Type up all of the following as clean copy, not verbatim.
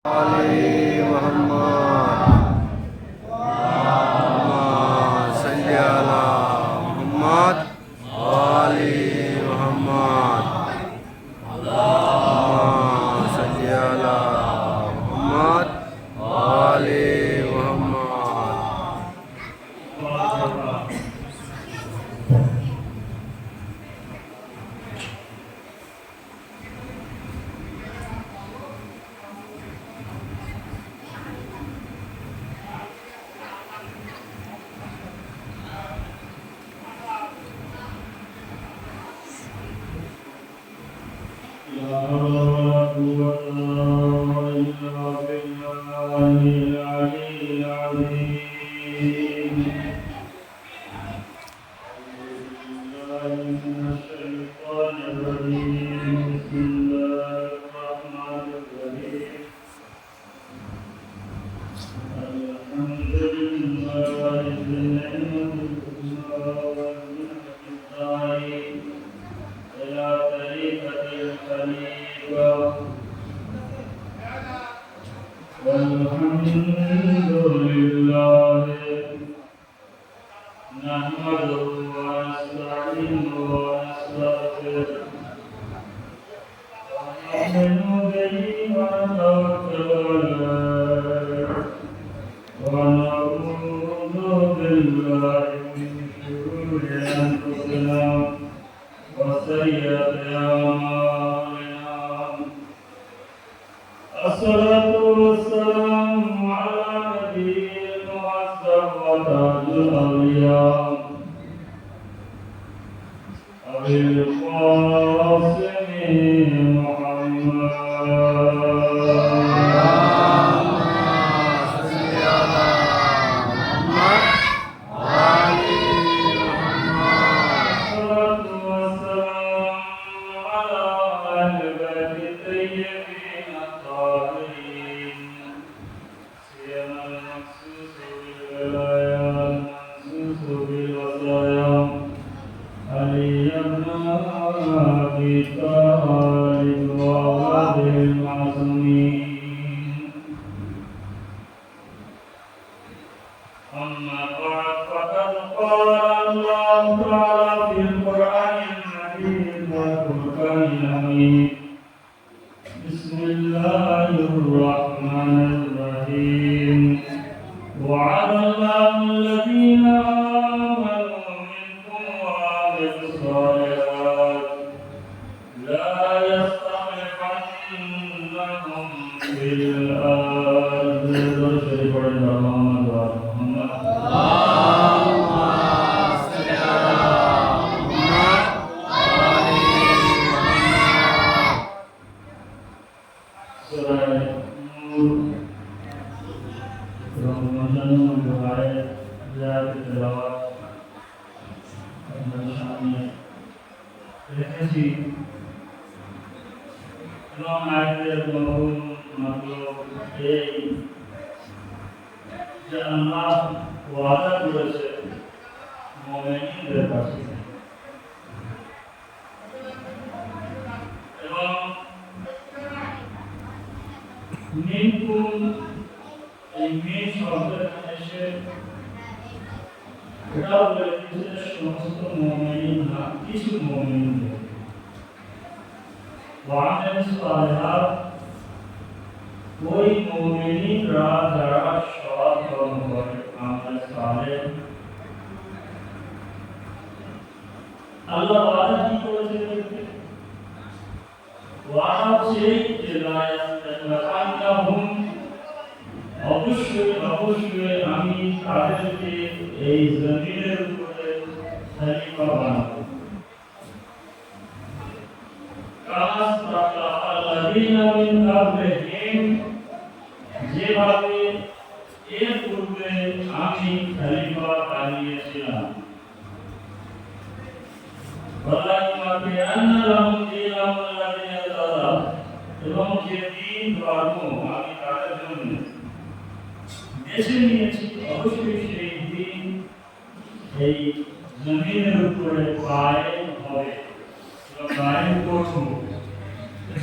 Ali Muhammad, Allahumma salli ala Muhammad, Ali Muhammad, Allahumma salli ala Muhammad, Ali Muhammad.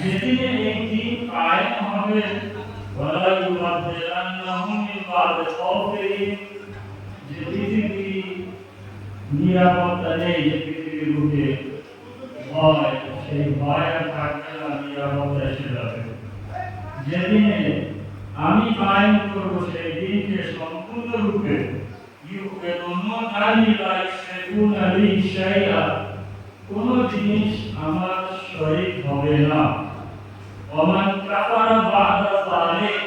যেদিনে এই দিন কায়েম হবে لنبذلنهم من بعد خوفهم যে পৃথিবী নিরাপত্তা নেই, যে পৃথিবীর বুকে ভয়, সেই ভয় আর থাকবে না, নিরাপত্তা এসে যাবে। যেদিনে আমি কায়েম করব সেই দিনকে সম্পূর্ণরূপে কোন জিনিস আমার শরীক হবে না। ওমান কাফারা বাদা যালিক,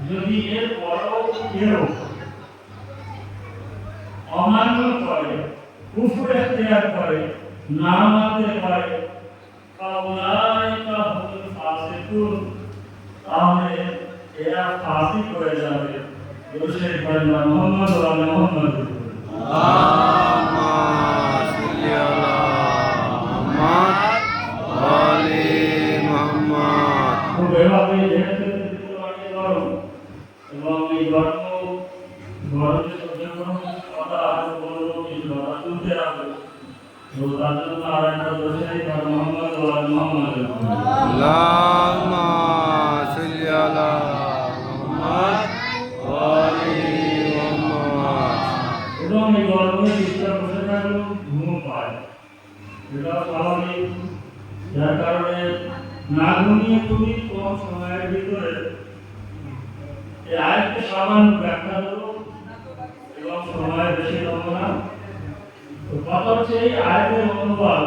যদি এর পরও কেউ অমান্য করে, কুফর ইখতিয়ার করে, না মানতে পারে, ফাউলাইকা হুমুল ফাসিকুন, তাহলে এরা ফাসিক হয়ে যাবে। দোষের পরিমাণ মুহাম্মদ ওয়া আলা মুহাম্মদ। আল্লাহুম্মা সাল্লি আলা মুহাম্মদ ওয়া আলি মুহাম্মদ। খুব এভাবে যেহেতু গরম, এবং এই গরমে সহ্য করুন, কথা আরো বলবো, কিছু কথা শুনতে হবে। তো তার জন্য আর একটা দোষের পরিমাণ মুহাম্মদ ওয়া আলা মুহাম্মদ। আল্লাহুম্মা সাল্লি আলা মুহাম্মদ ওয়া আলি মুহাম্মদ। এবং এই গরমে বিছানা বসে থাকলেও ঘুম পায়, এটা স্বাভাবিক। যার কারণে না ঘুমিয়ে খুবই কম সময়ের ভিতরে এই আয়াতকে সামান্য ব্যাখ্যা দেবো এবং সময় বেশি নেব না। তো কথা হচ্ছে, এই আয়াতের অনুবাদ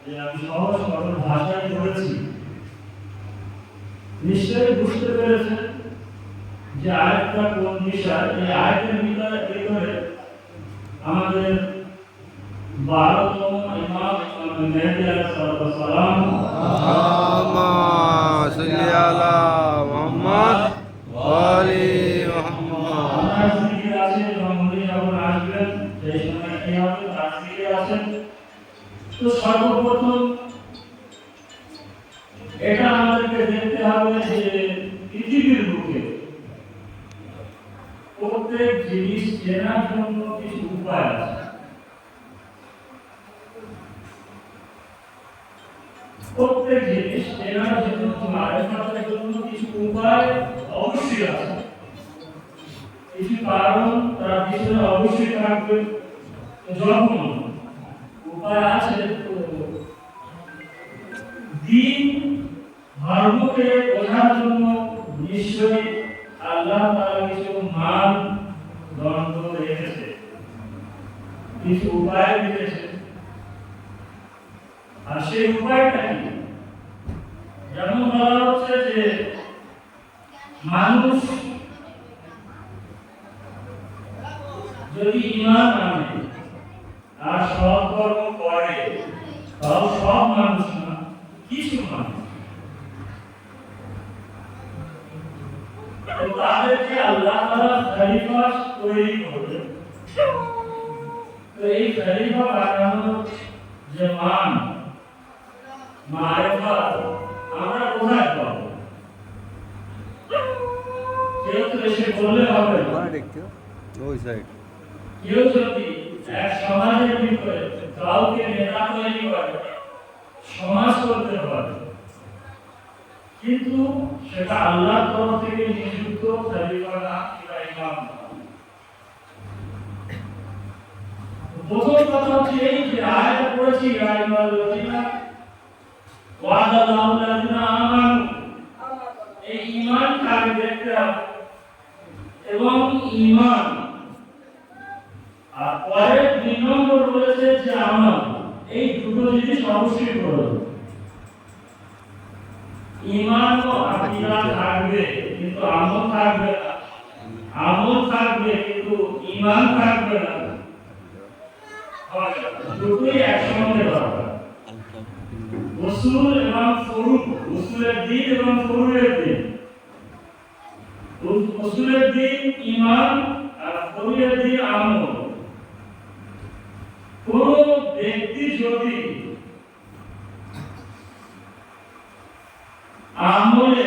যে আমি সহজ সরল ভাষায় করেছি, নিশ্চয়ই বুঝতে পেরেছেন যে আয়াতটা কোন বিষয়। এই আয়াতের ভিতরে আমাদের 12তম ইমাম মেহেদী আলাইহিস সালাম, আল্লাহুম্মা সাল্লি আলা মুহাম্মদ ওয়া আলি মুহাম্মদ। জিকির আছে, এবং উনি যখন আসবেন সেই সময় কি হবে, তার জিকির আছেন। তো সর্বপ্রথম এটা আমাদেরকে দেখতে হবে যে পৃথিবীর বুকে প্রত্যেক জিনিস চেনার জন্য কিছু উপায় আছে। প্রত্যেক জিনিস চেনার জন্য, মারিফাতের জন্য কিছু উপায় অবশ্যই আছে, কিছু কারণ তার পিছনে অবশ্যই থাকবে। যখন উপায় আছে, তো দিন ধর্মকে বোঝার জন্য নিশ্চয়ই আল্লাহ তাআলা কিছু মান দণ্ড রেখেছে, কিছু উপায় রেখেছে। আর সেই উপায়টা কি? যেমন বলা হচ্ছে যে মানুষ যদি ঈমান আনে আর সৎকর্ম করে, তাও সব মানুষ না, কিছু মানুষ, তাদেরকে আল্লাহ তাআলা খলিফা তৈরি করবেন। তো এই খলিফা বানানোর যে মারিফাত আমরা কোথায় পাবো? কেউ তো এসে বললে হবে না। ওই সাইড কেউ যদি এক সমাজের ভিতরে কাউকে নেতা তৈরি করে, সমাজ করতে পারে, কিন্তু সেটা আল্লাহর তরফ থেকে নিযুক্ত খলিফা না, কিংবা ইমাম না। প্রথম কথা হচ্ছে এই যে আয়াত পড়েছি, ইয়া আইয়ুহাল্লাযীনা ওয়া'দাল্লাহু আল্লাযীনা আমানু, এই ঈমানকে আগে দেখতে হবে, এবং ঈমান, আর পরে 2 নম্বর বলেছে যে আমল। এই দুটো জিনিস অবশ্যই করবে। ঈমান ও আকীদা থাকবে কিন্তু আমল থাকবে না, আমল থাকবে কিন্তু ঈমান থাকবে না। দুটোই একসঙ্গে দরকার। উসুল এবং ফুরু, উসুলের দিন এবং ফুরুয়ের দিন। উসুলের দিন ঈমান আর ফুরুয়ের দিন আমল। কোন ব্যক্তি যদি আমলে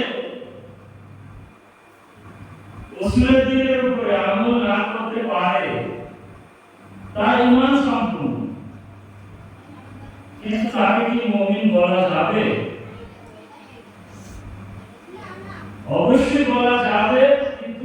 উসুলের দিনের উপরে আমল না করতে পারে, তার ঈমান সম্পূর্ণ, কিন্তু তাকে কি মুমিন বলা যাবে? অবশ্যই বলা যাবে, কিন্তু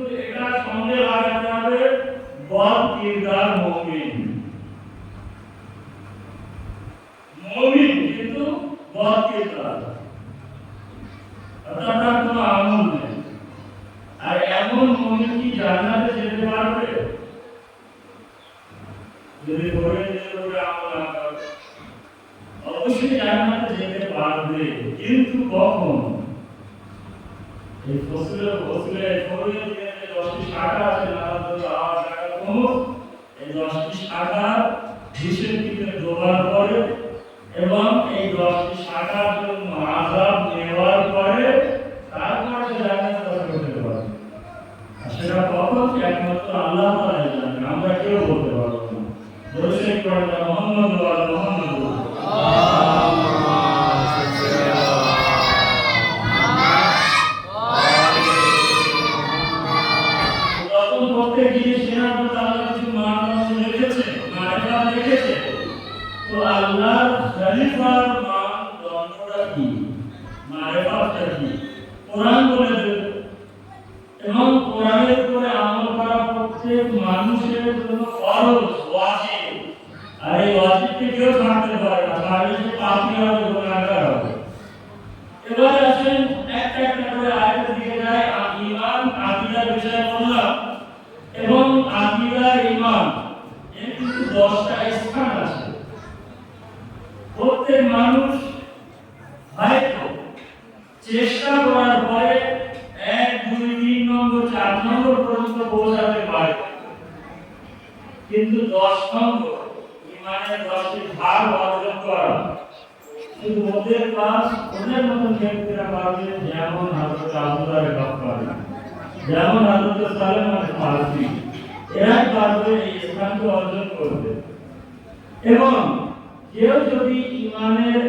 এমন মুমিন কি জান্নাতে যেতে পারবে? যদি ধরে নিয়ে আমল না করে অবশ্যই জান্নাতে যেতে পারবে, কিন্তু কখন? এই ফসলে ফসলে যে 10টি শাখা আছে, এই 10টি শাখা বিশেষ ভিতরে ডোবার পরে এবং এই 10টি শাখার জন্য আযাব নেওয়ার পরে তারপরে জান্নাতে প্রবেশ করতে পারবে। আর সেটা কখন? একমাত্র আল্লাহ তাআলাই জানেন, আমরা কেউ বলতে পারবো না। দরুদ পড়েন মুহাম্মদ ওয়া আলা মুহাম্মদ। প্রত্যেক জিনিস চেনার জন্য আল্লাহ কিছু মানদণ্ড রেখেছে, মানেকাম রেখেছে। তো আল্লাহর খলিফার মানদণ্ডটা কি, মারেফাতটা কি? কোরআন বলে দেবে এবং কোরআনের উপরে আমল করা প্রত্যেক মানুষের জন্য ফরজ, ওয়াজিব। আর এই ওয়াজিবকে কেউ ছাড়তে পারে না, ছাড়লে সে পাপী হবে, গুনাহগার হবে। এবার আসেন একটা একটা করে আয়াতের দিকে যাই। ঈমান আকীদার বিষয়ে বললাম এবং আকীদা ঈমান এর কিন্তু 10টা স্থান আছে। প্রত্যেক মানুষ হয়তো চেষ্টা করার পরে 1, 2, 3 নম্বর 4 নম্বর পর্যন্ত পৌঁছাতে পারে, কিন্তু 10 নম্বর ঈমানের 10টি ভাগ অর্জন করা শুধু ওদের কাজ, ওদের মতন ব্যক্তিরা পারবে, যেমন হযরত আবু যর গফফারী, যেমন হযরত সালমান আল ফারসি, এরাই পারবে এই স্থানকে অর্জন করবে। এবং কেউ যদি ঈমানের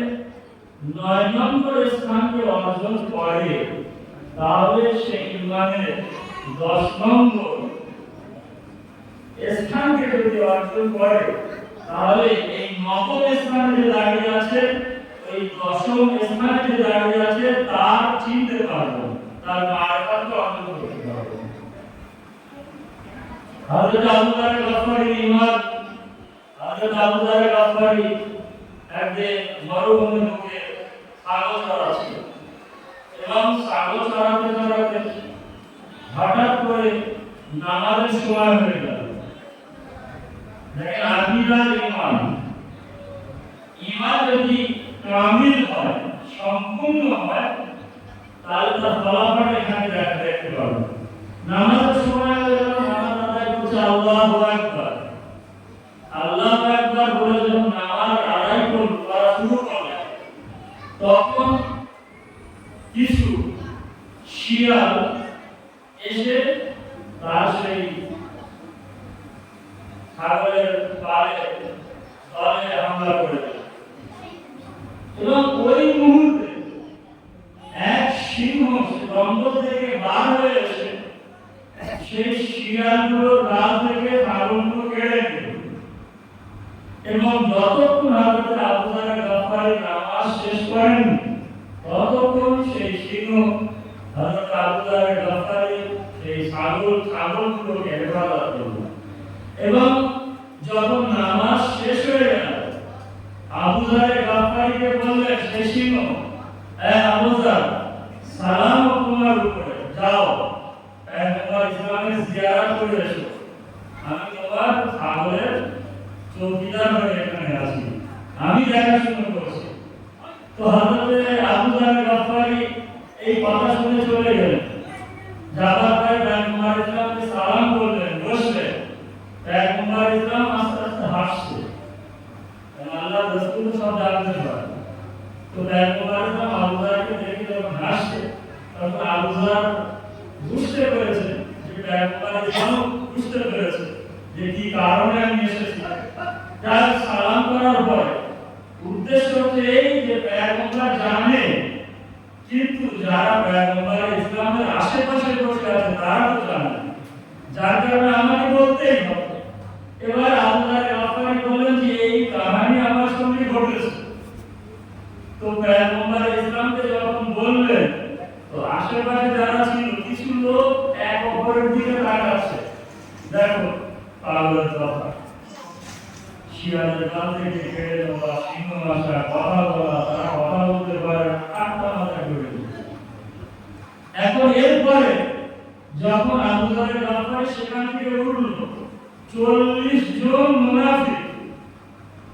9 নম্বর স্থানকে অর্জন করে, তাহলে সে ঈমানের 10 নম্বর স্থানকে যদি অর্জন করে, তাহলে এই 9ম স্থানে যে দাঁড়িয়ে আছে, এই 10ম স্থানে যে দাঁড়িয়ে আছে, তার চিনতে পারবে, তার মারফতকে অর্জন করতে পারবে। হযরত আবু যর গফফারী ঈমান, হযরত আবু যর গফফারী একদিন মরুভূমি ঢুকে ছাগল চড়াচ্ছিল এবং ছাগল চড়াতে চড়াতে হঠাৎ করে নামাজের সময় হয়ে গেল। দেখেন আকীদা ঈমান, ঈমান যদি কামিল হয়, সম্পূর্ণ হয়, তাহলে তার ফলাফল এখানে দেখতে পাবেন। নামাজের সময় হয়ে গেল, নামাজ আদায় করছে, আল্লাহু আকবার, আল্লাহু আকবার বলে যখন নামাজ আদায় করা শুরু করলেন, তখন কিছু শিয়াল এসে তার সেই ছাগলের পালে হামলা করে দিল এবং ওই মুহূর্তে এক সিংহ জঙ্গল থেকে বার হয়ে এসে সেই শিয়ালগুলোর গা থেকে ছাগলগুলো কেড়ে নিল। এবং যতক্ষণ হযরত আবু যর গফফারী নামাজ শেষ করেন, ততক্ষণ সেই সিংহ হযরত আবু যর গফফারী সেই ছাগলগুলোকে হেফাজত করল। এবং যখন নামাজ শেষ হয়ে গেল, আবু যর গফফারীকে বললেন সেই সিংহ, আবু যর, সালাম তোমার উপরে, যাও পয়গম্বর ইসলামের জিয়ারত করে এসো, আমি তোমার ছাগলের চৌকিদার হয়ে এখানে আছি, আমি দেখাশোনা করছি। তো হযরত আবু যর গফফারী এই কথা শুনে চলে গেলেন। যাবার পরে পয়গম্বর ইসলামকে সালাম করলেন, বসলেন। পয়গম্বর ইসলাম আস্তে আস্তে হাসছে, আল্লাহ রাসূল সব জানতে পারে। তো পয়গম্বর ইসলাম আবু যরকে দেখে যখন হাসছে, তখন আবু যর বুঝতে পেরেছে যে পয়গম্বর ইসলাম বুঝতে পেরেছে যে কি কারণে আমি এসেছি। তার সালাম করার পরে উদ্দেশ্য হচ্ছে এই যে পয়গম্বর জানে, কিন্তু যারা পয়গম্বর ইসলামের আশেপাশে বসে আছে তারা তো জানে, যার কারণে আমাকে বলতেই হবে। এবার আবু যর গফফারী বললেন যে এই কাহিনী আমার সঙ্গে ঘটেছে। তো পয়গম্বর ইসলামকে যখন বললেন, তো আশেপাশে যারা ছিল কিছু লোক এক অপরের দিকে তাকাচ্ছে। দেখো পাগলের কথা, শিয়ালের গাল থেকে কেড়ে নেওয়া, সিংহ আসা, কথা বলা, তারা কথা বলতে পারে, আটটা মাথা করে দিচ্ছে। এখন এরপরে যখন আবু যারের গাফারি সেখান থেকে উঠল 40 জন মুনাফিক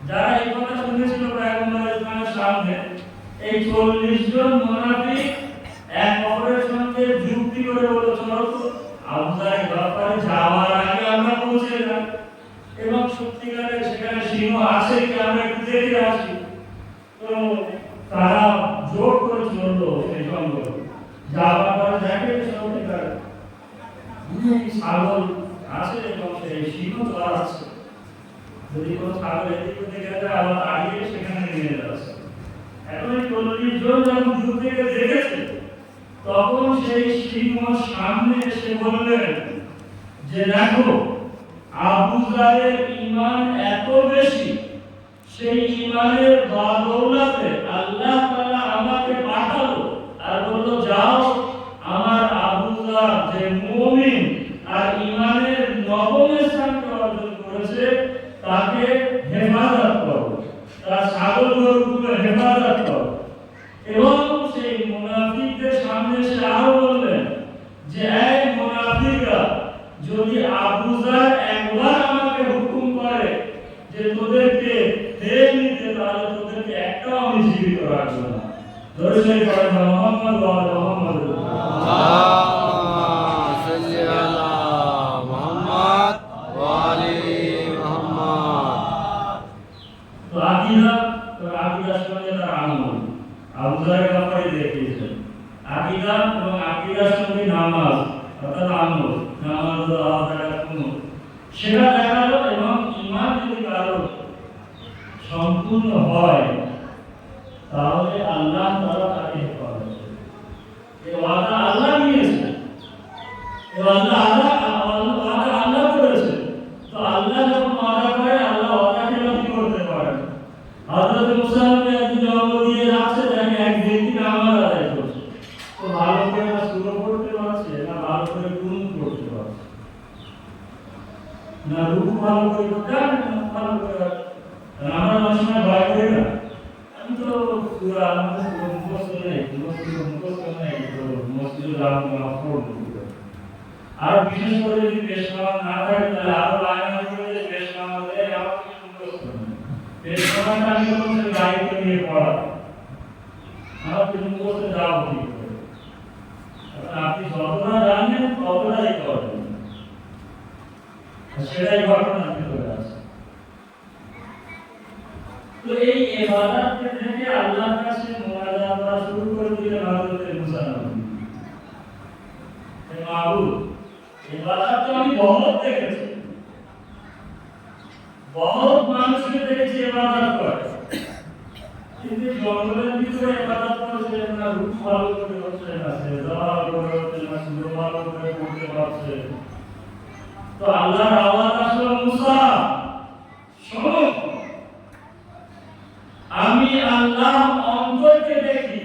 যারা এই কথা শুনেছিল পয়গম্বরের সামনে, এই 40 জন মুনাফিক এক অপরের সঙ্গে যুক্তি করে বলল, চলো তো আবু যারের গাফারি যাওয়ার আগে আমরা পৌঁছে যাই এবং সত্যিকারের সেখানে সিংহ আছে কি আমরা একটু দেখে আসি। তো তারা জোর করে চললো সেই জঙ্গল, যাওয়ার পরে দেখে সত্যিকার ছাগল আছে এবং সেই সিংহ তো আছে। যদি কোনো ছাগল এদিকে দেখে যায় আবার দাঁড়িয়ে সেখানে নিয়ে যাচ্ছে। এখন এই 40 জন যখন দূর থেকে দেখেছে, তখন সেই সিংহ সামনে এসে বললেন যে দেখো আবু যারের ঈমান এত বেশি, সেই ঈমানের বদৌলতে আল্লাহ তাআলা আমাকে পাঠালো আর বলল যাও আমার আবু যার যে মুমিন আর ঈমানের নবম স্থানকে অর্জন করেছে তাকে হেফাজত করো, তার ছাগল গরুগুলো হেফাজত করো। এবং সেই মুনাফিকদের সামনে এসে আরো বললেন যে এই মুনাফিকরা, যদি আবু যার একবার আমাকে হুকুম করে যে তোদেরকে খেয়ে নিতে, তাহলে তোদেরকে একটাও আমি জীবিত রাখবো না। দরুদ পড়েন মুহাম্মদ ওয়া আলা মুহাম্মদ। আল্লাহুম্মা সাল্লি আলা মুহাম্মদ ওয়া আলি মুহাম্মদ। তো আকীদার সঙ্গে তার আমল আবু যারের ব্যাপারে দেখিয়েছেন। আকীদা এবং আকীদার সঙ্গে নামাজ অর্থাৎ আমল, নামাজ আদায় কুনুত সেটা দেখালো। এবং ঈমান যদি কারো সম্পূর্ণ হয় তাহলে আল্লাহ তাআলা তাকে হেফাজত করবেন। এই ওয়াদা আল্লাহ নিয়েছেন, এই ওয়াদা আল্লাহ করেছেন। তো আল্লাহ যখন ওয়াদা করে, আল্লাহ ওয়াদা খেলাফি করতে পারে না। হযরত মুসা নবী একদিন জঙ্গল দিয়ে যাচ্ছে, দেখে এক ব্যক্তি নামাজ আদায় করছে। তো ভালো করে না সূরা পড়তে পারছে, না ভালো করে কুনুত পড়তে পারছে, না রুকু ভালো করে করতে পারে, না ভালো করে। আমরা অনেক সময় ভয় করি না, আমি তো সূরা মুখস্থ নেই, তো মসজিদে যাবো না পড়বো। আর বিশেষ করে যদি বেশ নামাজ না থাকে তাহলে আরো লাইন করে যে বেশ নামাজ দেয় আমার কিছু মুখস্থ নেই। বেশ নামাজটা আমি কোনো দায়িত্ব নিয়ে পড়া, আমার কিছু মুখস্থ যাওয়া ঠিক করে। আপনি যতটা জানেন ততটাই করবেন, সেটাই ঘটনা ভিতরে আছে। তো এই ইবাদতকে থেকে আল্লাহর কাছে মুনাজাত করা শুরু করে দিলেন হযরত মুসা নবী। হে মাবুদ, ইবাদত তো আমি বহুত দেখেছি, বহুত মানুষকে দেখেছি ইবাদত করে, কিন্তু জঙ্গলের ভিতরে ইবাদত করছে না, রূপ ভালো করে হচ্ছে না, সেজদা ভালো করে হচ্ছে না, সূরা ভালো করে পড়তে পারছে। তো আল্লাহর আওয়াজ আসলো, মুসা শোনো, আমি আল্লাহ অন্তরকে দেখি,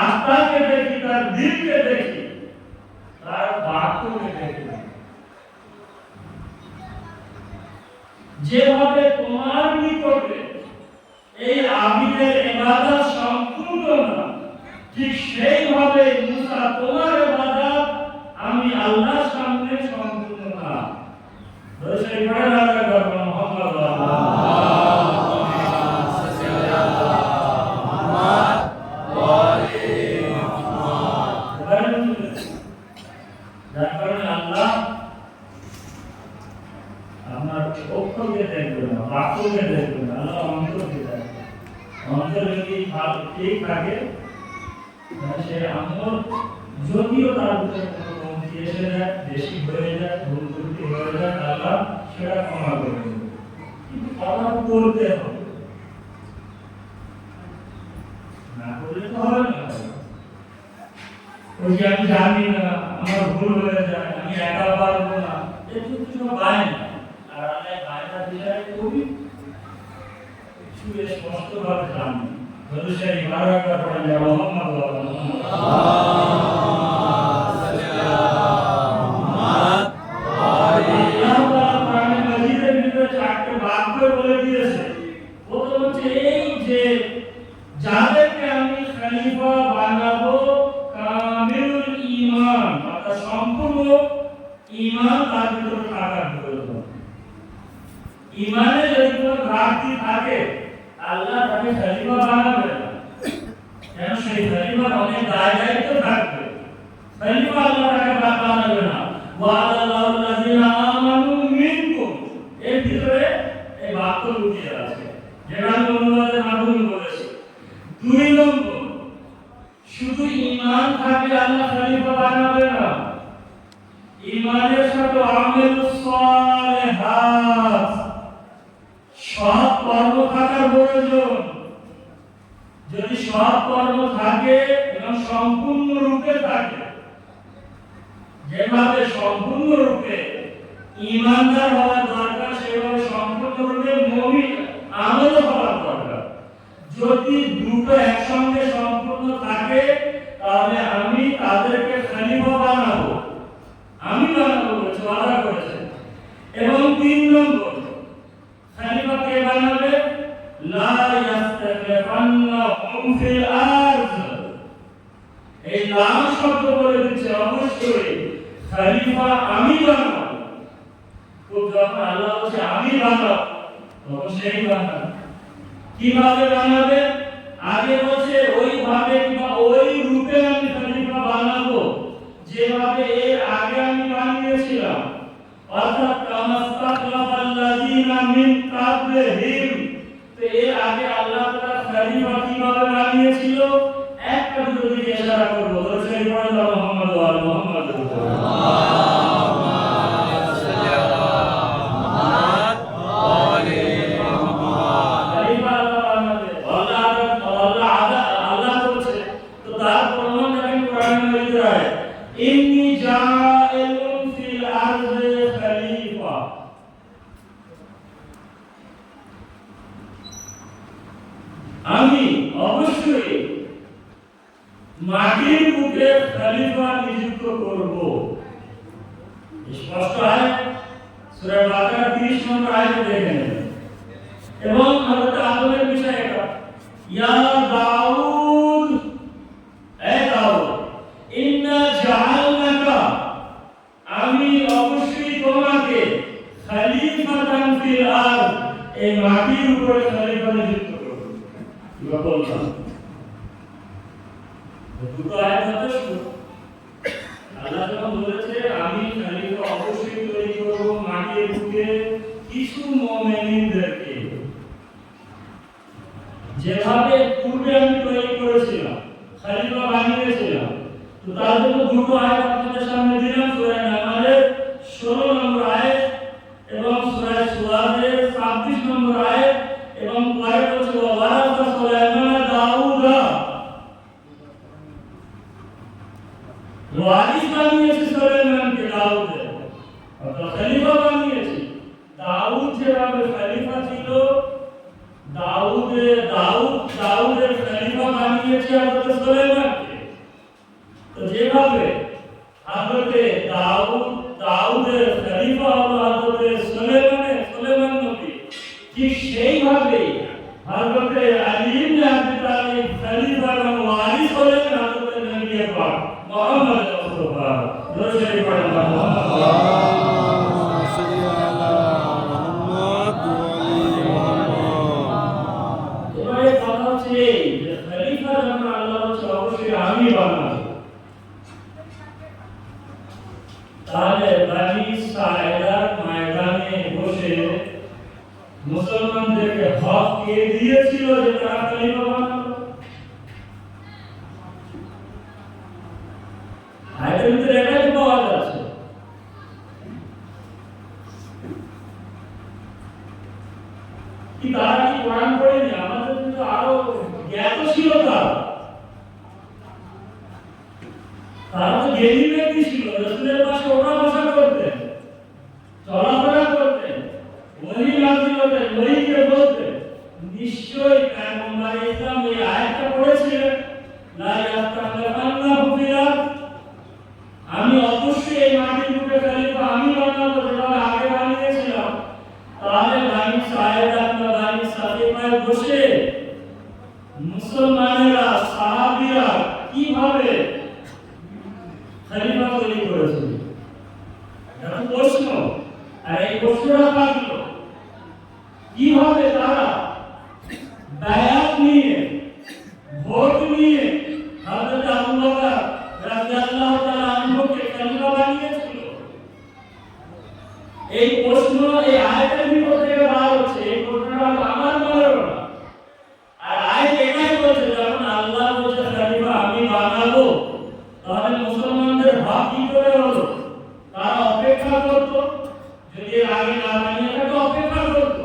আত্মাকে দেখি, তার দিলকে দেখি, তার বাক্যকে দেখি। যেভাবে তোমার নিকটে এই আবিদের ইবাদত সম্পূর্ণ না, ঠিক সেইভাবে মুসা তোমার ইবাদত আমি আল্লাহর সামনে সম্পূর্ণ না। সেই পড়ে রাখা করবো মুহাম্মদ আপনার অক্ষরকে দেখবেন না, বাক্যকে দেখবেন না, আল্লাহ অন্তরকে দেখবেন। অন্তর যদি ঠিক থাকে সে আমল যদিও তার উপরে কোনো কমতি এসে যায়, বেশি হয়ে যায়, ভুল ত্রুটি হয়ে যায়, আল্লাহ সেটা ক্ষমা করে দেবে। কিন্তু ক্ষমা করতে হবে, না করলে তো হবে না। ওই যে আমি জানি না, আমার ভুল হয়ে যায়, আমি একা পারবো না, একটু কিছু বায়না। আর আমি বায়না বিষয়ে খুবই সুস্পষ্টভাবে জানি। যদি সেই বারবার পড়ে যায় মুহাম্মদ যাদেরকে আমি খলিফা বানাবো কামিলুল ঈমান, অর্থাৎ সম্পূর্ণ ঈমান তার ভিতরে থাকার প্রয়োজন। ঈমানে যদি কোনো ঘাটতি থাকে, আল্লাহ তাকে খলিফা বানাবে না, কেন সেই খলিফার অনেক দায়-দায়িত্ব থাকবে। খলিফা আল্লাহ তাকে বানাবে না। ওয়ালাল্লাহু আল্লাযিনা আমানু মিনকুম, এর ভিতরে এই বাক্য লুকিয়ে আছে, যেটা আমি অনুবাদের মাধ্যমে বলেছি। 2 নম্বর, শুধু ঈমান থাকলে আল্লাহ খলিফা বানাবে না, ঈমানের সাথে আমালুস সালিহাত, সৎ কর্ম থাকার প্রয়োজন। যদি সৎ কর্ম থাকে এবং সম্পূর্ণ রূপে থাকে, যেভাবে সম্পূর্ণ রূপে ঈমানদার হওয়া দরকার, সেভাবে সম্পূর্ণ রূপে মুমিন আমলও হওয়া দরকার। যদি দুটো একসঙ্গে সম্পূর্ণ থাকে, তাহলে আমি তাদেরকে খলিফা বানাবো, আমি বানাবো বলেছে, ওয়াদা করেছে। এবং 3 নম্বর, খলিফা কে বানাবে? লা ইয়াস্তাখলিফান্নাহুম ফিল আরদ। এই লাম শব্দ বলে দিচ্ছে অবশ্যই খলিফা আমি বানাবো। তো যখন আল্লাহ বলছে আমি বানাবো, তখন সেই বানাবে। কিভাবে বানাবে? আগে বলছে ওইভাবে কিংবা ওই রূপে আমি খলিফা বানাবো যেভাবে এর আগে আমি বানিয়েছিলাম, অর্থাৎ কামাস্তাখলাফাল্লাযীনা মিন ক্বাবলিহিম। তো এর আগে আল্লাহ তাআলা খলিফা কিভাবে বানিয়েছিল, একটা দুটো দিকে ইশারা করব। তো সেই পড়ে দাও মুহাম্মদ ওয়া আলি মুহাম্মদ। ইন্নী জাইলুন ফিল আরদি খলিফা, আমি অবশ্যই মাটির বুকে খলিফা নিযুক্ত করব। স্পষ্ট আয়াত, সূরা বাকারা 30 নম্বর আয়াতে দেখেন। এবং হযরত আদমের বিষয় এটা, ইয়া দাউদ, এ দাউদ, ইন্না জাআলনাকা, আমি অবশ্যই তোমাকে খলিফাতান ফিল আরদ, এই মাটির উপরে খলিফা নিযুক্ত করব। কি বললাম? দুটো আয়াত যথেষ্ট। আল্লাহ যখন বলেছে আমি খলিফা অবশ্যই তৈরি করব মাটির বুকে কিছু মুমিনদেরকে, যেভাবে পূর্বে আমি তৈরি করেছিলাম, খলিফা বানিয়েছিলাম। তো তার জন্য দুটো আয়াত আপনাদের সামনে দিলাম, সূরা নামলের 16 নম্বর আয়াত এবং সূরা সুয়াদের 26 নম্বর আয়াত। এবং পরে বলছে ওয়ারাসা সুলাইমান দাউদা, ওয়ারিস বানিয়েছে সুলাইমানকে দাউদে, অর্থাৎ খলিফা বানিয়েছে। দাউদ যেভাবে খলিফা ছিল, দাউদের খলিফা বানিয়েছে হযরত সুলাইমানকে। তো যেভাবে হযরতে দাউদের খলিফা হলো হযরতে সুলাইমান নবী, ঠিক সেইভাবে হযরতে আলী ইবনে আবি তালিব খলিফা এবং ওয়ারিস হলেন হযরতে নবী পাক মুহাম্মদ মুস্তাফা। দরুদ পড়েন আল্লাহুম্মা সাল্লি আলা মুহাম্মদ ওয়া আলি মুহাম্মদ। এবারে কথা হচ্ছে যে খলিফা যখন আল্লাহ বলছে অবশ্যই আমি বানাবো, তাহলে বনি সাইদার ময়দানে বসে মুসলমানদেরকে হক কে দিয়েছিল যে তারা খলিফা বানাবে? আয়াতের ভিতরে এটাই পাওয়া যাচ্ছে। কি তারা কি কোরআন পড়েনি? আমাদের কিন্তু আরো জ্ঞাত ছিল তারা তো জ্ঞানী ব্যক্তি ছিল, রাসূলের পাশে ওঠা বসা করতেন, চলাফেরা করতেন, ওহী নাযিল হতেন, ওহীকে বলতেন। নিশ্চয়ই পয়গম্বর ইসলাম এই আয়াতটা পড়েছিলেন, লা ইয়াস্তাখলিফান্নাহু ফিল আরদ, আমি অবশ্যই এই মাটির বুকে খলিফা আমি বানাবো যেভাবে আগে বানিয়েছিলাম। তাহলে বানি সাইদা বা বানি সাকিফায় বসে মুসলমানেরা, সাহাবীরা কিভাবে খলিফা তৈরি করেছিল। এটা প্রশ্ন, আর এই প্রশ্নটা থাকলো কিভাবে তারা বায়াত নিয়ে, ভোট নিয়ে হযরত আবু বকর রাদিয়াল্লাহু তাআলা আনহুকে খলিফা বানিয়েছিল। এই প্রশ্ন এই আয়াতের ভিতর থেকে বার হচ্ছে। এই প্রশ্নটা আমার মনে হলো না। আর আয়াত এটাই বলছে, যখন আল্লাহ বলছে খলিফা আমি বানাবো, তাহলে মুসলমানদের ভাব কি করে হলো? তারা অপেক্ষা করত, যদি আগে না বানিয়ে থাকে অপেক্ষা করত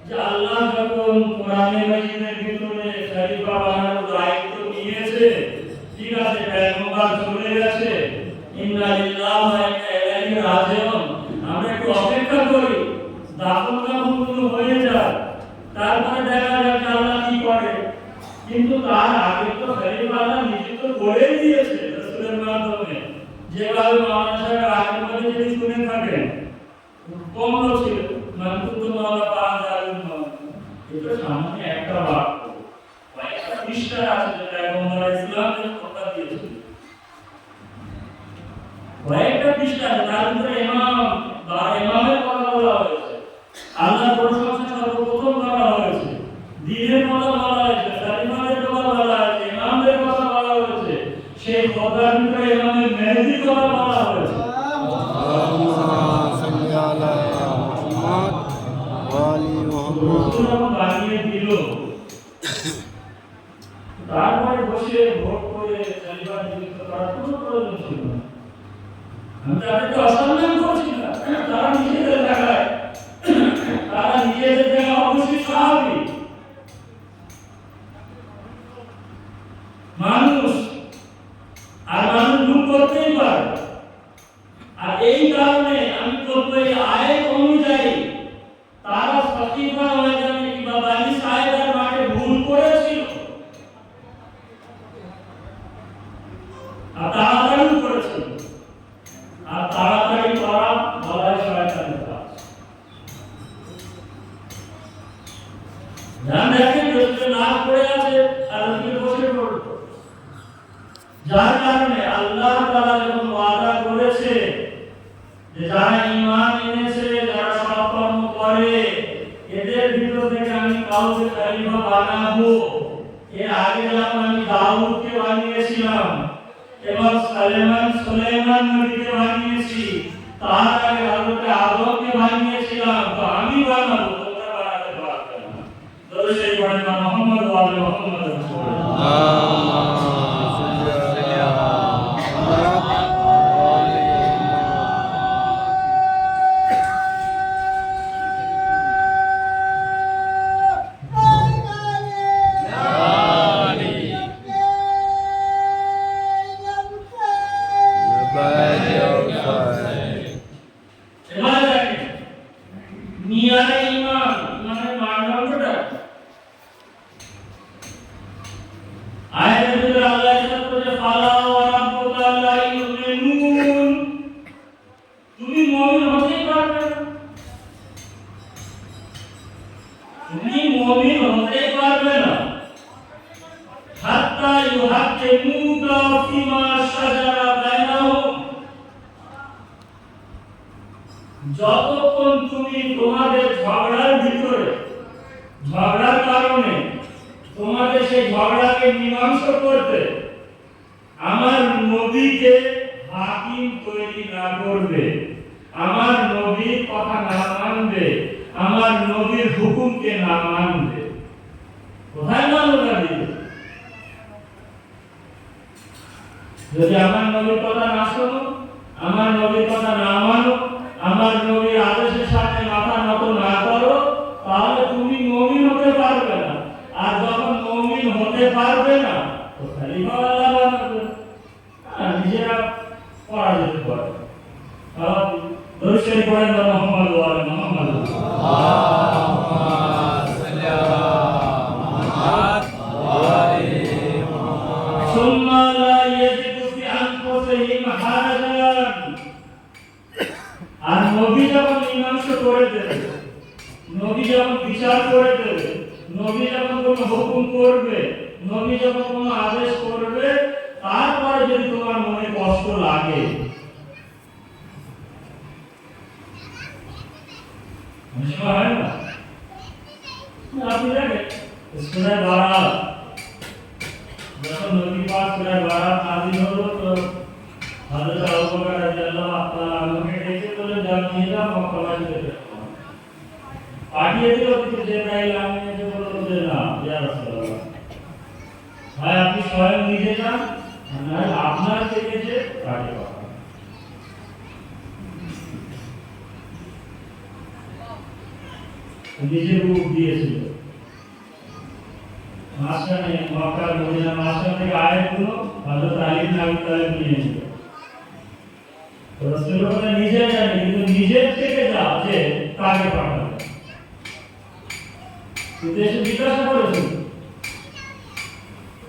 যে আল্লাহ যখন কোরআনে মাজিদের ভিতরে খলিফা বানানোর দায়িত্ব নিয়েছে, ঠিক আছে পয়গম্বর চলে গেছে, ইন্না লিল্লাহি ওয়া ইন্না ইলাইহি রাজিউন, আমরা একটু অপেক্ষা করি, দাফন কাফন হয়ে যায়, তারপরে দেখা যাক আল্লাহ কি করে। কিন্তু তার আগে তো খলিফা আল্লাহ নিযুক্ত করে দিয়েছে রাসূলের মাধ্যমে। যেভাবে মাওলানা সাহেব আগে বলে যদি শুনে থাকেন, কমল ছিল মানকুত মাওলা পাঁচ এটা সামান্য একটা বাক্য, কয়েকটা পৃষ্ঠা আছে যেটা পয়গম্বর ইসলামের কথা দিয়েছে, কয়েকটা পৃষ্ঠা আছে, তার ভিতরে ইমামের কথা বলা হয়েছে, আল্লাহর প্রশংসা সর্বপ্রথম করা হয়েছে, দ্বীনের কথা বলা হয়েছে, খলিফাদের কথা বলা হয়েছে, ইমামদের কথা বলা হয়েছে, সেই কথার ভিতরে ইমামের মেহেদীর কথা বলা হয়েছে। বানিয়ে দিল, তারপরে বসে ভোট করে খলিফা নিযুক্ত করার কোনো প্রয়োজন ছিল না। আমি তাদেরকে অসম্মান করছি না, তারা নিজেদের জায়গায়, তারা নিজেদের জায়গায় অবশ্যই স্বাভাবিক মানুষ, আর মানুষ ভুল করতেই পারে। আর এই কারণে আমি বলবো এই আয়াত অনুযায়ী তারা খলিফা ময়দানে কিংবা বানি সাহেবের মাঠে ভুল করেছিল, আর তাড়াতাড়ি করেছিল, আর তাড়াতাড়ি করা বলা শয়তানের কাজ। ধ্যান রাখেন, যদি না পড়ে আছে আর ওদিকে বসে পড়লো, যার কারণে আল্লাহ তাআলা যখন ওয়াদা করেছে যে যারা ঈমান এনেছে, যারা সৎকর্ম করে, এদের ভিতর থেকে আমি কাউকে খলিফা বানাবো। এর আগে যেমন আমি দাউদকে বানিয়েছিলাম এবং সুলাইমান নবীকে বানিয়েছি, তার আগে হযরত আদমকে বানিয়েছিলাম, তো আমি বানাবো, তোমরা বানাতে পারবে না। দরুদ শরীফ পড়েন মুহাম্মদ ওয়া আলি মুহাম্মদ রাসূলুল্লাহ। যতক্ষণ তুমি তোমাদের ঝগড়ার ভিতরে, ঝগড়ার কারণে তোমাদের সেই ঝগড়াকে মীমাংসা করতে আমার নবীকে হাকিম তৈরি না করবে, আমার নবীর কথা না মানবে, আমার নবীর হুকুমকে না মানবে, কোথায় মানবে? যদি আমার নবীর কথা না শোনো, আমার নবীর কথা না মানো, আমার নবীর আদেশের সামনে মাথা নত না করো, তাহলে তুমি মুমিন হতে পারবে না। আর যখন মুমিন হতে পারবে না, তো খলিফা আল্লাহ বানাবে, নিজেরা পরাজিত করে। দরুদ শরীফ পড়েন মুহাম্মদ ওয়া আলি মুহাম্মদ। আর নবী যখন মীমাংসা করে দেবে, নবী যখন বিচার করে দেবে, নবী যখন কোনো হুকুম করবে, নবী যখন কোনো আদেশ করবে, তারপরে যদি তোমার মনে কষ্ট লাগে। অনেক সময় হয় না, আপনি দেখেন সূরা বারাত, যখন নবী পাক সূরা বারাত নাযিল হলো তো হযরত আবু বকর রাদিয়াল্লাহু তাআলা আনহুকে ডেকে বললেন, যাও নিয়ে যাও মক্কা বাসীদের পাঠিয়ে দিল। কিন্তু জিবরাইল আমিন এসে বলল যে না ইয়া রাসূলুল্লাহ, ভাই আপনি স্বয়ং নিজে যান, না আপনার থেকে যে তাকে পাঠান। নিজে রূপ দিয়েছিল। মাঝখানে মক্কা মদিনা মাঝখান থেকে আয়াতগুলো হযরত আলী ইবনে আবি তালিব নিয়ে এসেছিল। রাসূলুল্লাহ নিজে জানেন, কিন্তু নিজের থেকে যা যে তাকে পাঠান। কিন্তু এসে জিজ্ঞাসা করেছিল,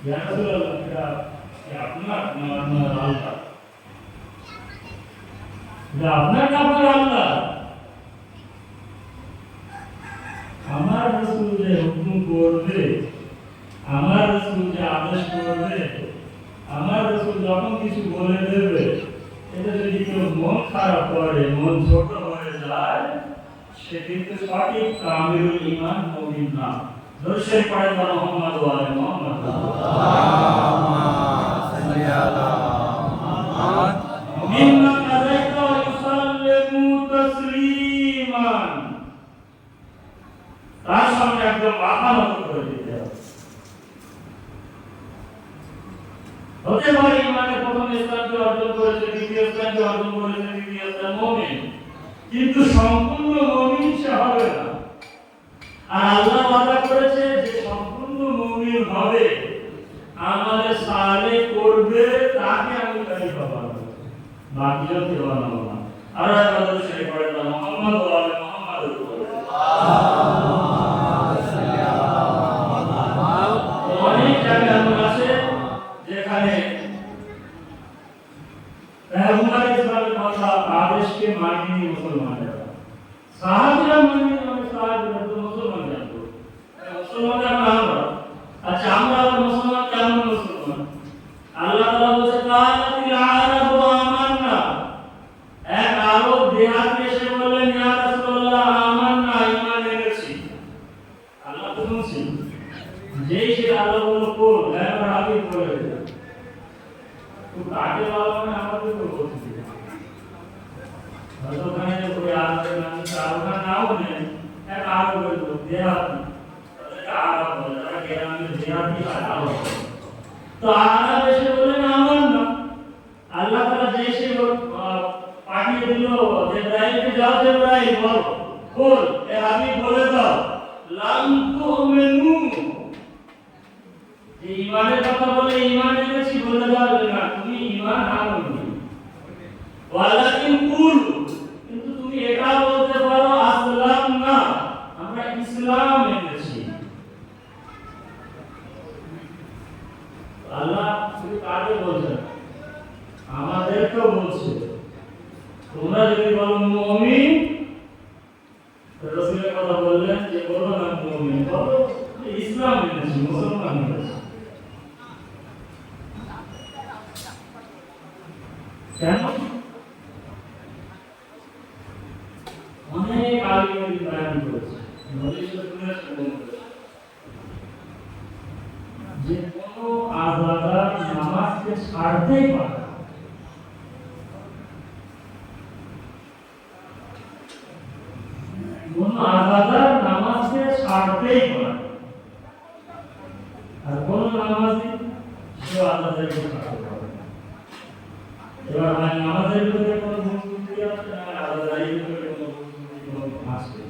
ইয়া রাসূলুল্লাহ, এটা কি আপনার না আপনার আল্লাহ? এটা আপনার না আপনার আল্লাহ? আমার রাসূল যে হুকুম করবে, আমার রাসূল যে আদেশ করবে, আমার রাসূল যখন কিছু বলে দেবে, এটা যদি কেউ মন খারাপ করে, মন ছোট হয়ে যায়, সে কিন্তু সঠিক কামিলুল ঈমান মুমিন না। দরুদ পড়েন মুহাম্মদ ওয়া আলি মুহাম্মদ। আল্লাহুম্মা সাল্লি আলা মুহাম্মদ মিম্মা কাযাইতা ওয়া ইউসাল্লিমু তাসলিমান। তার সামনে একদম মাথা নত করে দিতে হবে। হতে পারে ইমানের প্রথম স্থানকে অর্জন করেছে, দ্বিতীয় স্থানকে অর্জন করেছে, তৃতীয় স্থান মুমিন, কিন্তু সম্পূর্ণ মুমিন সে হবে না। আর আল্লাহ ওয়াদা করেছে যে সম্পূর্ণ মুমিন হবে, আমালে সালেহ করবে, তাকে আমি খলিফা বানাবো, বাকিজন কেউ বানাবো না। আর আল্লাহ সেই পড়েন না মুহাম্মদ ওয়া আলি মুহাম্মদ। অনেক জায়গা এমন আছে যেখানে পেগম্বর ইসলামের কথা আদেশকে মানেনি মুসলমানেরা, সাহাবীরা মানেনি, মানে সাহাবীরা তো মুসলমান জানতো, মুসলমান আমরা। আচ্ছা আমরা মুসলমান কেমন মুসলমান? আল্লাহ তাআলা বলেছে কালাতিল আরাবু আমান্না, এক আরব দেহাতি এসে বললেন ইয়া রাসূলুল্লাহ আমান্না, ঈমান এনেছি। আল্লাহ তো শুনছেন, যেই সে আল্লাহ বলল কোন, এবার আগে বলে দিল তো কাকে বলা, মানে আমাদের তো বলছি হয়তো ওখানে ওই আরবের নাম আরবের নাও নেই, এক আরবের লোক দেহাতি, তাদেরকে আরব বলে, তারা গ্রামের দেহাতি আরব। তো আরব এসে বললেন আমান্না। আল্লাহ তাআলা যে সে পাঠিয়ে দিল জিবরাইলকে, যাও জিবরাইল বলো, বল এ হাবিব বলে দাও লাম তুমিনু, যে ঈমানের কথা বলে ঈমান এনেছি বলে দাও না তুমি ঈমান আনোনি, ওয়ালাকিন কুল, কিন্তু তুমি এটা বলতে পারো আসলাম না, আমরা ইসলাম এনেছি। আল্লাহ শুধু কাকে বলছেন? আমাদেরকেও বলছে, তোমরা যদি বলো মুমিন, রাসূলের কথা বললেন যে বলো না মুমিন, বলো ইসলাম এনেছি, মুসলমান এনেছি। কেন? অনেক আলিম বয়ান করেছে, যে কোনো আযাদার নামাজকে ছাড়তেই পারে না। কোন আযাদার নামাজকে ছাড়তেই পারে, আর কোন নামাজি সে আযাদের ছাড়তে পারে না। এবার হয় নামাজের ভিতরে কোনো ভুল ত্রুটি আছে, না আযাদের ভিতরে কোনো ভুল ত্রুটি কোনো আছে,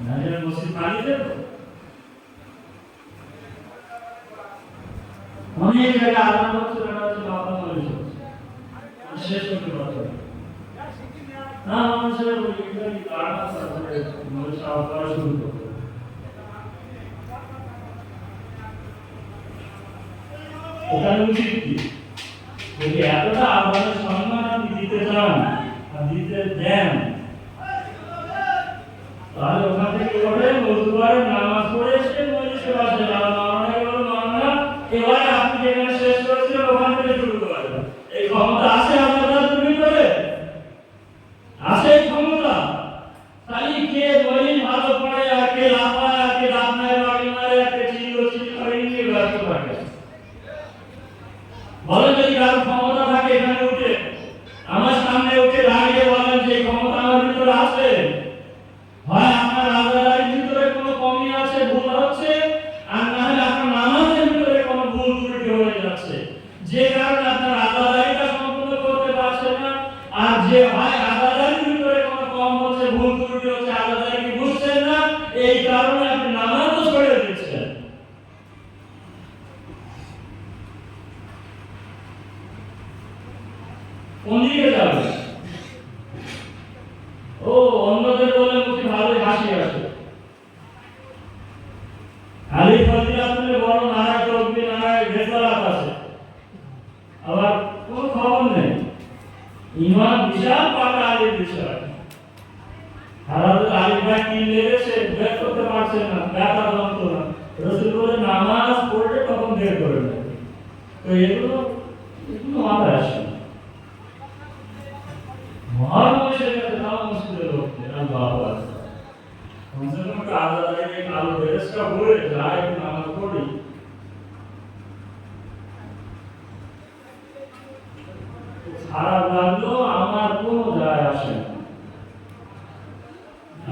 নামাজের মসজিদ খালি দেব। অনেক জায়গায় আযান হচ্ছে, এটা হচ্ছে মাথা মালিশ হচ্ছে, শেষ করতে পারছে না, মানুষের ওই ইংরেজি গান আছে, মানুষ আওয়াজ করা শুরু করবে। ওখানে উচিত কি? যদি এতটা আযানের সম্মান আপনি দিতে চান আর দিতে দেন, তাহলে ওখান থেকে করে মজুবারে নামাজ পড়ে এসে মজলিসে বসে, এবারে আপনি যেখানে শেষ করেছিলেন ওখানে এখানে উঠে আমার সামনে উঠে দাঁড়িয়ে বলেন যে ক্ষমতা আমার ভিতরে আছে, হয় আপনার আজাদারির ভিতরে কোনো কমি আছে, ভুল হচ্ছে, আর না হলে আপনার নামাজের ভিতরে কোনো ভুল ত্রুটি হয়ে যাচ্ছে, যে কারণে আপনার আজাদারিটা সম্পূর্ণ করতে পারছেন না। আর যে হয় আজাদারির ভিতরে কোনো কম হচ্ছে, ভুল ত্রুটি হচ্ছে, আজাদারি বুঝছেন না, এই কারণে আপনি নামাজও ছেড়ে দিচ্ছেন। কোন দিকে যাবে? ও অন্যদের বলে মুখে ভালোই হাসি আসে, খালি ফজিলাত বলে বড় নারায় তকবীর নারায় রেসালাত আছে, আবার কোন খবর নেই। ইমান বিশাল পাকা আলির বিষয়। হারাতে আলিম ভাই কি লেগেছে বের করতে পারছেন না, ব্যথা যন্ত্রণা। রসুল বলে নামাজ পড়লে তখন বের করে নেবে। তো এগুলো মাথায় আসে না। মহান মানুষের কাছে তাও মসজিদের লোকদের আল্লাহ আকবার। কমসে কম আজাদারির আলো বেরেস্তা বলে যায় নামাজ পড়ি। খারাপ লাগলো আমার কোনো যায় আসে না।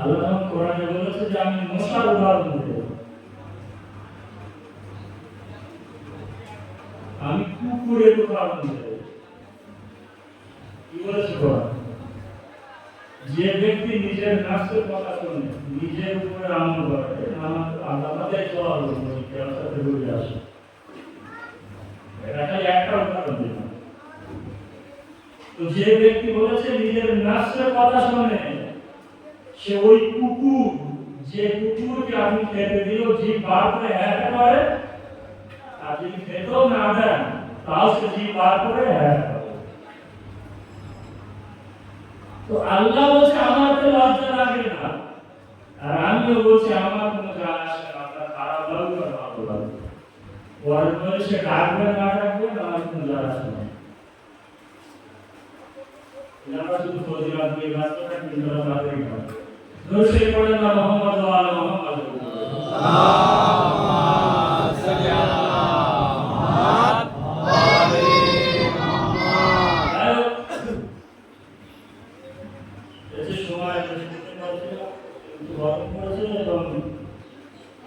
আল্লাহ কোরআনে বলেছে যে আমি মশার উদাহরণ দেব, আমি কুকুরের উদাহরণ দেব। কি বলেছে কোরআন? যে ব্যক্তি নিজের নাফসের কথা শুনে নিজের উপরে আমল করে, আমাদের চলার উপরে সাথে ঘুরে আসে। এটা খালি একটা উদাহরণ দিলাম। তো যে ব্যক্তি বলেছে নিজের নাফসের কথা শুনে, সে ওই কুকুর, যে কুকুরকে আপনি খেতে দিলেও জিভ বার করে হ্যাঁ করে, আর যদি খেতেও না দেন তাও সে জিভ বার করে হ্যাঁ করে। তো আল্লাহ বলছে আমার তো লজ্জা লাগে না, আর আমিও বলছি আমার কোনো যায় আসে না, আপনার খারাপ লাগবে আর ভালো লাগবে। পরে বলে সে ডাকবে না ডাকবে আমার কোনো যায় আসে না। আমরা শুধু ফজিলাত দিয়ে ব্যস্ত থাকি, কিন্তু তাদের কাজ দোষে পড়ে না মোহাম্মদ ওয়া আলা মুহাম্মদ।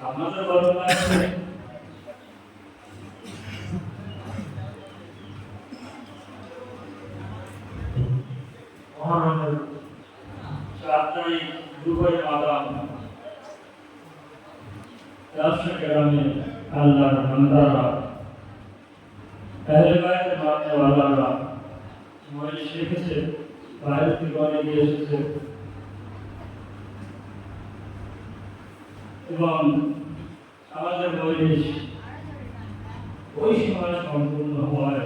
আমাদের গরম লাগছে, সাতটাই দুপুরে মাদাম রাষ্ট্রগ্রামে আল্লাহর বান্দারা, আহলে বাইতের মাননেওয়ালারা মনে শিখেছে, বাইরে থেকে অনেকে এসেছে এবং আমাদের মজলিস ওই সময় সম্পূর্ণ হয়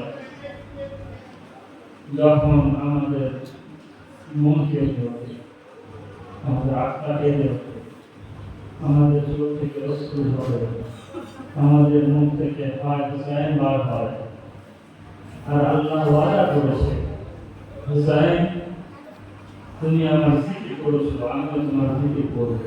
যখন আমাদের মন কেঁদে ওঠে, আমাদের আত্মা কেঁদে ওঠে, আমাদের চোখ থেকে অশ্রু ঝরে, আমাদের মুখ থেকে হুসাইন বার হয়। আর আল্লাহ ওয়াদা করেছে, হুসাইন তুমি আমার জিকির করেছো, আমি তোমার জিকির করবো।